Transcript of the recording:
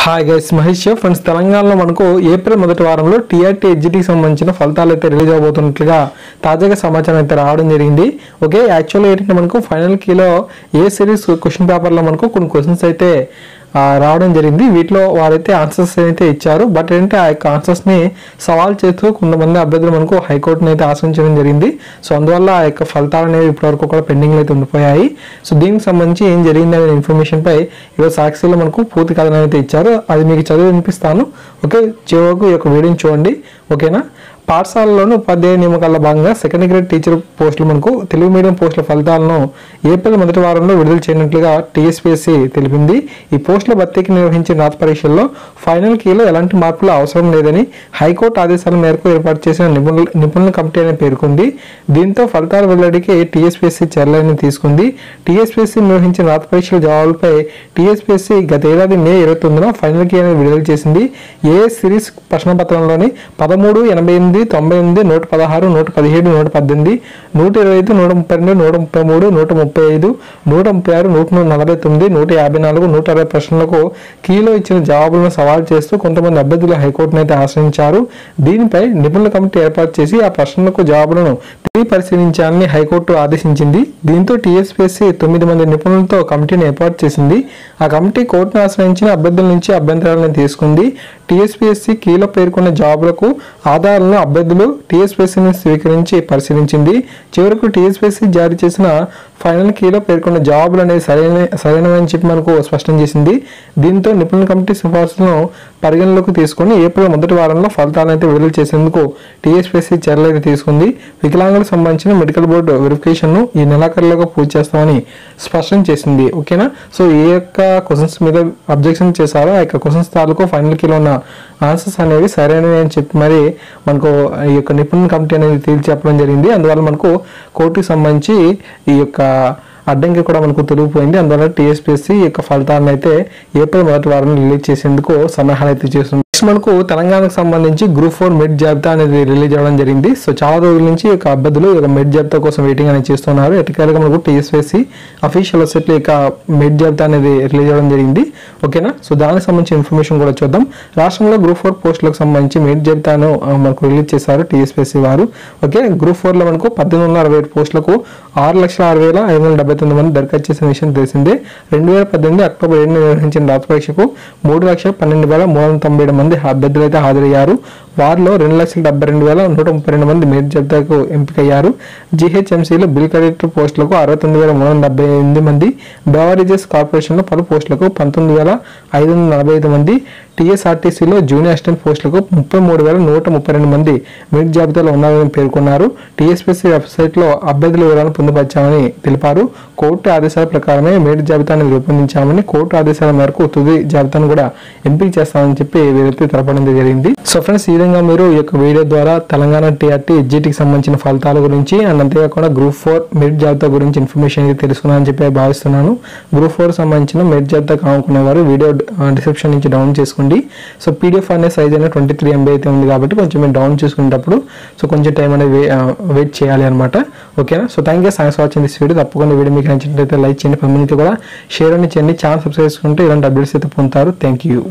Hi guys, Mahesh friends. తెలంగాణలో మనకు April మొదటి వారంలో టీఆర్టీ ఎగ్జిట్కి సంబంధించిన ఫలితాలు అయితే రిలీజ్ అవబోతున్నట్లుగా తాజాగా సమాచారం అయితే రావడం జరిగింది. ఓకే, యాక్చువల్గా ఏంటంటే మనకు ఫైనల్ కీలో ఏ సిరీస్ క్వశ్చన్ పేపర్లో మనకు కొన్ని క్వశ్చన్స్ అయితే రావడం జరిగింది. వీటిలో వారైతే ఆన్సర్స్ అయితే ఇచ్చారు. బట్ ఏంటంటే ఆ యొక్క ఆన్సర్స్ని సవాల్ చేస్తూ కొంతమంది అభ్యర్థులు మనకు హైకోర్టుని అయితే ఆశ్రయించడం జరిగింది. సో అందువల్ల ఆ యొక్క ఫలితాలు అనేవి ఇప్పటివరకు కూడా పెండింగ్లో అయితే ఉండిపోయాయి. సో దీనికి సంబంధించి ఏం జరిగింది అనే ఇన్ఫర్మేషన్పై ఈరోజు సాక్షిలో మనకు పూర్తి కథనం అయితే ఇచ్చారు. అది మీకు చదివి వినిపిస్తాను. ఓకే, చివరకు ఈ యొక్క వీడియోని చూడండి. ఓకేనా. పాఠశాలలోని ఉపాధ్యాయ నియామకాల్లో భాగంగా సెకండ్ గ్రేడ్ టీచర్ పోస్టులు మనకు తెలుగు మీడియం పోస్టుల ఫలితాలను ఏప్రిల్ మొదటి వారంలో విడుదల చేయనట్లుగా టీఎస్పీఎస్సీ తెలిపింది. ఈ పోస్టుల భర్తీకి నిర్వహించిన రాత పరీక్షల్లో ఫైనల్ కీలో ఎలాంటి మార్పులు అవసరం లేదని హైకోర్టు ఆదేశాల మేరకు ఏర్పాటు చేసిన నిపుణుల కమిటీ అని పేర్కొంది. దీంతో ఫలితాల వెల్లడికి టీఎస్పీఎస్సీ చర్యలను తీసుకుంది. టీఎస్పీఎస్సీ నిర్వహించిన రాత పరీక్షల జవాబులపై టీఎస్పీఎస్సీ గత ఏడాది మే 29న ఫైనల్ కీ అనేది విడుదల చేసింది. ఏ సిరీస్ ప్రశ్నపత్రంలోని 13, 88, 98, 116, 117, 118, 125, 132, 133, 135, 136, 149, 154, 160 ప్రశ్నలకు కీలో ఇచ్చిన జవాబులను సవాల్ చేస్తూ కొంతమంది అభ్యర్థులు హైకోర్టును అయితే ఆశ్రయించారు. దీనిపై నిపుణుల కమిటీ ఏర్పాటు చేసి ఆ ప్రశ్నలకు జవాబులను తిరిగి పరిశీలించాలని హైకోర్టు ఆదేశించింది. దీంతో టీఎస్పీఎస్సీ 9 మంది నిపుణులతో కమిటీని ఏర్పాటు చేసింది. ఆ కమిటీ కోర్టును ఆశ్రయించిన అభ్యర్థుల నుంచి అభ్యంతరాలను తీసుకుంది. టీఎస్పీఎస్సీ కీలో పేర్కొన్న జవాబులకు ఆధారాలను అభ్యర్థులు టీఎస్పీఎస్సీని స్వీకరించి పరిశీలించింది. చివరకు టీఎస్పీఎస్సీ జారీ చేసిన ఫైనల్ కీలో పేర్కొన్న జవాబులు అనేది సరైనవని చెప్పి మనకు స్పష్టం చేసింది. దీంతో నిపుణుల కమిటీ సిఫార్సులను పరిగణలోకి తీసుకుని ఏప్రిల్ మొదటి వారంలో ఫలితాలను అయితే విడుదల చేసేందుకు టీఎస్పీఎస్సీ చర్యలు అయితే తీసుకుంది. వికలాంగులకు సంబంధించిన మెడికల్ బోర్డు వెరిఫికేషన్ను ఈ నెలాఖరులోగా పూర్తి చేస్తామని స్పష్టం చేసింది. ఓకేనా. సో ఏ యొక్క క్వశ్చన్స్ మీద అబ్జెక్షన్ చేశారో ఆ యొక్క క్వశ్చన్స్ తాలూకు ఫైనల్ కీలో ఉన్న ఆన్సర్స్ అనేవి సరైనవి అని చెప్పి మరి మనకు ఈ యొక్క నిపుణుల కమిటీ అనేది తేల్చి చెప్పడం జరిగింది. అందువల్ల మనకు కోర్టుకి సంబంధించి ఈ యొక్క అడ్డంకి కూడా మనకు తొలగిపోయింది. అందువల్ల టీఎస్పీఎస్సీ యొక్క ఫలితాలను అయితే ఏప్రిల్ మొదటి వారంలో రిలీజ్ చేసేందుకు సన్నాహాలు అయితే చేస్తుంది. మనకు తెలంగాణకు సంబంధించి గ్రూప్ 4 మెడ్ జాబితా అనేది రిలీజ్ అవ్వడం జరిగింది. సో చాలా రోజుల నుంచి ఈ యొక్క అభ్యర్థులు మెడ్ జాబితా కోసం వెయిటింగ్ అనేది చేస్తున్నారు. ఎటకాలుగా మనకు టీఎస్పీఎస్సీ అఫీషియల్ వెబ్సైట్లో ఇక మెడ్ జాబితా అనేది రిలీజ్ అవ్వడం జరిగింది. ఓకేనా. సో దానికి సంబంధించిన ఇన్ఫర్మేషన్ కూడా చూద్దాం. రాష్ట్రంలో గ్రూప్ 4 పోస్టులకు సంబంధించి మెడ్ జాబితాను మనకు రిలీజ్ చేశారు టీఎస్పీఎస్సీ వారు. ఓకే, గ్రూప్ 4లో మనకు 1867 పోస్టులకు 6,06,579 మంది దరఖాస్తు చేసిన విషయం తెలిసిందే. 2018 అక్టోబర్ 7 నిర్వహించిన రాత పరీక్షకు 3,12,397 మంది అభ్యర్థులు అయితే హాజరయ్యారు. వారిలో 2,72,132 మంది మెరిట్ జాబితాకు ఎంపికయ్యారు. జీహెచ్ఎంసీలో బిల్ కలెక్టర్ పోస్టులకు 69,378 మంది, బెవరేజెస్ కార్పొరేషన్లో పలు పోస్టులకు 19,545 మంది, టీఎస్ఆర్టీసీలో జూనియర్ అసిస్టెంట్ పోస్టులకు 33,132 మంది మెరిట్ జాబితాలో ఉన్నారని పేర్కొన్నారు. టీఎస్పీఎస్సీ వెబ్సైట్లో అభ్యర్థుల వివరాలను పొందుపరిచామని తెలిపారు. కోర్టు ఆదేశాల ప్రకారమే మెరిట్ జాబితాను రూపొందించామని, కోర్టు ఆదేశాల మేరకు తుది జాబితాను కూడా ఎంపిక చేస్తామని చెప్పి వీరైతే తెలపడం జరిగింది. సో ఫ్రెండ్స్, ఈ విధంగా మీరు ఈ యొక్క వీడియో ద్వారా తెలంగాణ టీఆర్టీ ఎగ్జిట్కి సంబంధించిన ఫలితాల గురించి అండ్ అంతేకాకుండా గ్రూప్ 4 మెరిట్ జాబితా గురించి ఇన్ఫర్మేషన్ అయితే తెలుసుకున్నానని చెప్పి భావిస్తున్నాను. గ్రూప్ 4 సంబంధించిన మెరిట్ జాబితా కానుకునేవారు వీడియో డిస్క్రిప్షన్ నుంచి డౌన్ చేసుకోండి. సో పీడిఎఫ్ అనే సైజ్ అనేది 23 MB అయితే ఉంది కాబట్టి కొంచెం మీరు డౌన్ చేసుకునేటప్పుడు సో కొంచెం టైం అనేది వెయిట్ చేయాలి అనమాట. ఓకేనా. So thank you, thanks for watching this video. తప్పకుండా వీడియో మీకు నచ్చినట్లయితే లైక్ చేయండి, 10 మందికి కూడా షేర్ అని చేయండి. ఛానల్ సబ్స్క్రైబ్ చేసుకుంటే ఇలాంటి అప్డేట్స్ అయితే పొందుతారు. Thank you.